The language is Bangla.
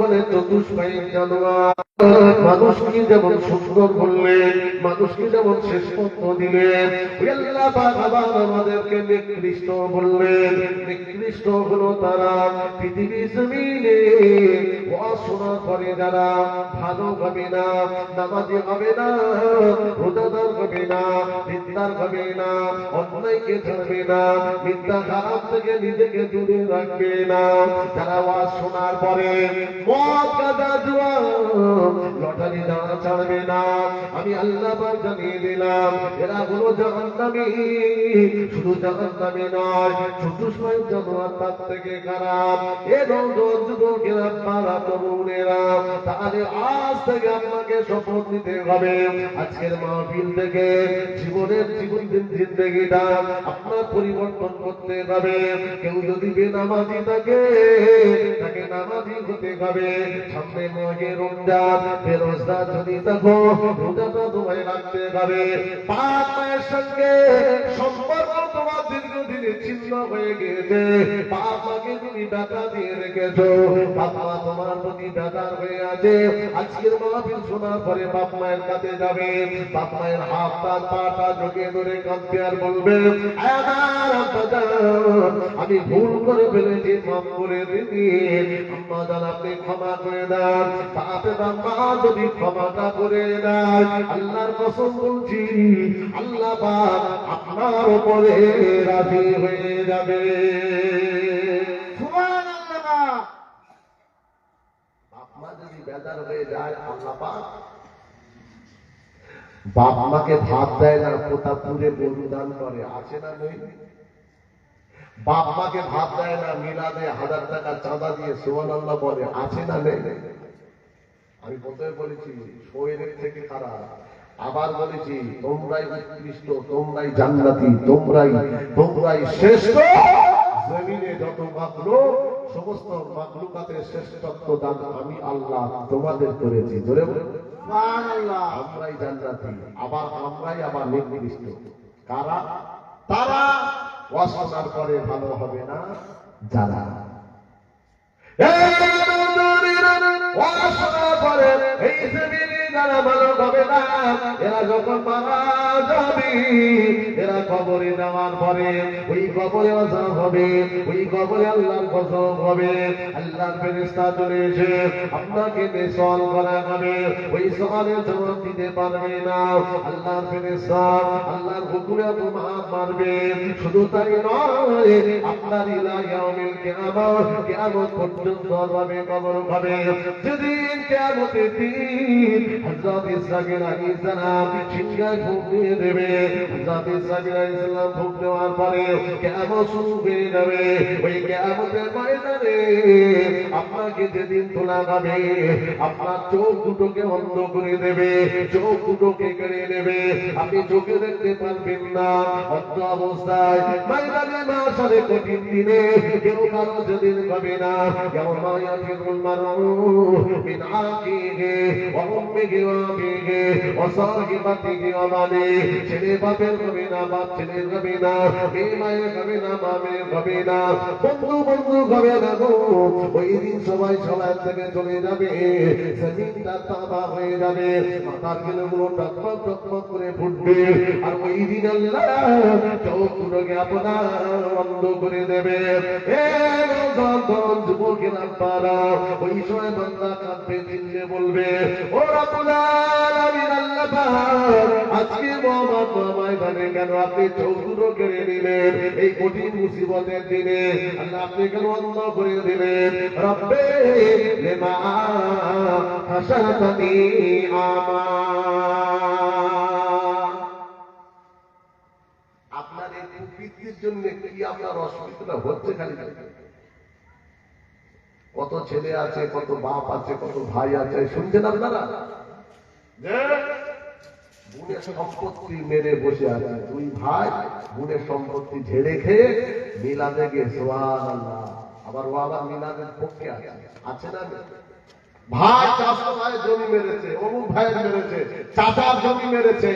বলে চতুষ্পায়ী জানোয়ার। মানুষকে যেমন সুন্দর বললেন, মানুষকে যেমন শ্রেষ্ঠত্ব দিলেন, ওই আল্লাহ পাক আবার আমাদেরকে নিকৃষ্ট বললেন। নিকৃষ্ট হলো তারা পৃথিবী জমিনে পড়াশোনা করে যারা ভালো হবে না, নামাজি হবে না, রোজাদার হবে না, দিনদার হবে না, অন্যায়কে ছাড়বে না, মিথ্যা খারাপ থেকে নিজেকে দূরে রাখবে না, যারা ওয়াজ শোনার পরে মদ গাঁজা জুয়া লটারি দেওয়া ছাড়বে না, আমি আল্লাহ পাক জানিয়ে দিলাম এরা হলো জাহান্নামী। শুধু জাহান্নামী নয়, চতুষ্পায়ী জানোয়ার তার থেকে খারাপ। এ নওজোয়ান যুবকেরা, আপনারা তরুণেরা, তাহলে আজ থেকে আপনাকে শপথ নিতে হবে, আজকের মাহফিল থেকে জীবনের জিন্দেগিটা আপনার পরিবর্তন করতে হবে। কেউ যদি বেনামাজি থাকে, তাকে নামাজি হতে হবে। সামনে মাহে রমজান, বেরোজগার যদি থাকো, রোজাটা তোমায় রাখতে হবে। পাক মায়ের সঙ্গে সম্পর্ক তোমার দীর্ঘদিনে ছিন্ন হয়ে গিয়েছে। পাক মাকে তুমি ডাকা দিয়ে রেখেছো, বাপ মা তোমার প্রতি বেজার হয়ে আছে। আজকের মাহফিল শোনার পরে বাপ মায়ের কাছে যাবে, বাপ মায়ের হাত তার পাটা জড়িয়ে ধরে কাঁদবে আর বলবে, আমি ভুল করে ফেলেছি, মাফ করে দিন। আম্মা জান আপনি ক্ষমা করে দেন। বাপে মা যদি ক্ষমাটা করে দেয়, আল্লাহর কসম বলছি আল্লাহ পাক আপনার উপরে রাজি হয়ে যাবে। সুবহানাল্লাহ। বাপ মা যদি বেজার হয়ে যায়, আল্লাহ পাক বাপ মাকে ভাত দেয় না, প্রতাপপুরে গরু দান করে, আছে না নেই? বাপ মাকে ভাত দেয় না, মিলাদে 1000 টাকা চাঁদা দিয়ে সুবহানাল্লাহ বলে, আছে না নেই? আমি প্রথমে বলেছি শরীরের থেকে খারাপ, আবার বলেছি তোমরাই উৎকৃষ্ট, তোমরাই জান্নাতি, তোমরাই শ্রেষ্ঠ। জমিনে যত মাখলুক, সমস্ত মাখলুকাতের শ্রেষ্ঠত্ব দান আমি আল্লাহ তোমাদের করেছি। জোরে বলুন সুবহানাল্লাহ। আমরাই জান্নাতি, আবার নিকৃষ্ট। কারা? তারা ওয়াজ শোনার পরে ভালো হবে না যারা ওয়াজ শোনার পরে এই জমিনে যারা ভালো হবে না, এরা যখন মারা যাবে, এরা কবরে যাওয়ার পরে ওই কবরে আযাব হবে, ওই কবরে আল্লাহর গজব হবে। আল্লাহর ফেরেশতা চলে এসে আপনাকে সওয়াল করা হবে, ওই সওয়ালের জবাব দিতে পারবে না। আল্লাহর ফেরেশতা আল্লাহর হুকুমে তোমার মারবে। শুধু তাই নয়, আপনার ইলা ইয়াউমিল কিয়ামত পর্যন্ত হবে কবর হবে। যেদিন কিয়ামতের দিন হযরত ইসরাঈল আলাইহিস সালাম সিংহায় ফুঁক দিয়ে দেবে, হযরত ইসরাঈল আলাইহিস সালাম ফুঁক দেওয়ার পরে কিয়ামত শুরু হয়ে যাবে। ওই কিয়ামতের ময়দানে আপনাকে যেদিন তোলা হবে, আপনার চোখ দুটোকে অন্ধ করে দেবে, চোখ দুটোকে কেড়ে নেবে, আপনি চোখে দেখতে পারবেন না। অন্ধ অবস্থায় ময়দানে মাশারে কঠিন দিনে কেউ কারো যেদিন হবে না, কেমন মায়া ফিরুল মারু মিন আকিহি ওয়া উম্মিহি ওয়া আবিহি ওয়া সাহিবাতিহি ওয়া বানি। ছেলে বাপের হবে না, বাপ ছেলের হবে না, মেয়ে মায়ের হবে না, মা মেয়ের হবে না, বন্ধু হবে না গো। ওই দিন সবাই সবার থেকে চলে যাবে, জমিনটা তাবা হয়ে যাবে, মাথার গিলগুলো টকটক টকটক করে ফুটবে। আর ওই দিন আল্লাহ চোখ দুটোকে আপনার বন্ধ করে দেবে। যুবকেরা পারা ওই সময় বান্দা কাঁদবে, চিল্লে বলবে, ও রাব্বুল আলামিন আল্লাহ পাক, আজকে আমার ময়দানে কেন আপনি চোখ দুটো কেড়ে নিলেন? এই কঠিন মুসিবতের দিনে আল্লাহ আপনি কেন অন্ধ করে দিলেন? রব্বে লিমা হাশারতানি আমা। আপনার এই কুকীর্তির জন্য কি আপনার অসুবিধা হচ্ছে? খালি কত ছেলে আছে, কত বাপ আছে, কত ভাই আছে, শুনছেন আপনারা? বোনের সম্পত্তি মেরে বসে আছে, দুই ভাই বোনের সম্পত্তি ঝেড়ে খেয়ে মিলাদে গিয়ে সুবহানাল্লাহ, আবার ও আবার মিলাদের পক্ষে আছে না? ভাই চাচা ভাই জমি মেরেছে, অমুক ভাইয়ের মেরেছে, চাচার জমি মেরেছে।